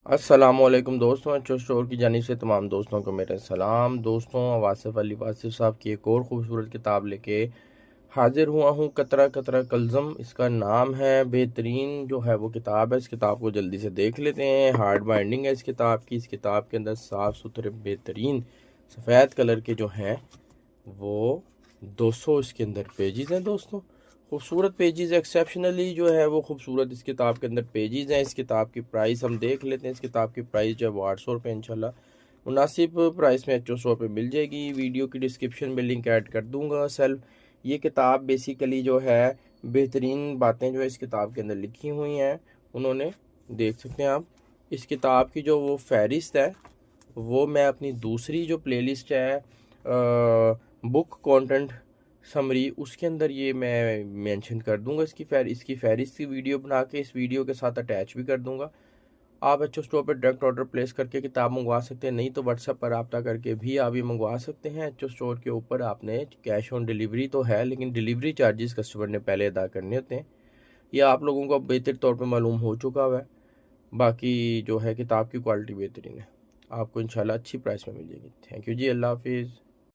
अस्सलामुअलैकुम दोस्तों, अच्छो स्टोर की जानिब से तमाम दोस्तों को मेरा सलाम। दोस्तों, वासिफ अली वासिफ साहब की एक और ख़ूबसूरत किताब लेके हाजिर हुआ हूँ। कतरा कतरा कलज़म इसका नाम है। बेहतरीन जो है वो किताब है। इस किताब को जल्दी से देख लेते हैं। हार्ड बाइंडिंग है इस किताब की। इस किताब के अंदर साफ़ सुथरे बेहतरीन सफ़ेद कलर के जो हैं वो 200 इसके अंदर पेजेस हैं दोस्तों। खूबसूरत पेजेस, एक्सेप्शनली जो है वो खूबसूरत इस किताब के अंदर पेजेस हैं। इस किताब की प्राइस हम देख लेते हैं। इस किताब की प्राइस जो है वो 800 रुपये इंशाल्लाह मुनासिब प्राइस में एच शॉप पे मिल जाएगी। वीडियो की डिस्क्रिप्शन में लिंक ऐड कर दूंगा सेल्फ। ये किताब बेसिकली जो है बेहतरीन बातें जो है इस किताब के अंदर लिखी हुई हैं उन्होंने, देख सकते हैं आप। इस किताब की जो वो फहरिस्त है वो मैं अपनी दूसरी जो प्लेलिस्ट है बुक कंटेंट समरी उसके अंदर ये मैं मेंशन कर दूंगा। इसकी फहरिस्त की वीडियो बना के इस वीडियो के साथ अटैच भी कर दूंगा। आप अच्छो स्टोर पर डायरेक्ट ऑर्डर प्लेस करके किताब मंगवा सकते हैं, नहीं तो व्हाट्सएप पर रब्ता करके भी आप ये मंगवा सकते हैं। अच्छो स्टोर के ऊपर आपने कैश ऑन डिलीवरी तो है, लेकिन डिलीवरी चार्जेस कस्टमर ने पहले अदा करने होते हैं। ये आप लोगों को बेहतर तौर पर मालूम हो चुका हुआ है। बाकी जो है किताब की क्वालिटी बेहतरीन है, आपको इंशाल्लाह अच्छी प्राइस में मिल जाएगी। थैंक यू जी, अल्लाह हाफिज़।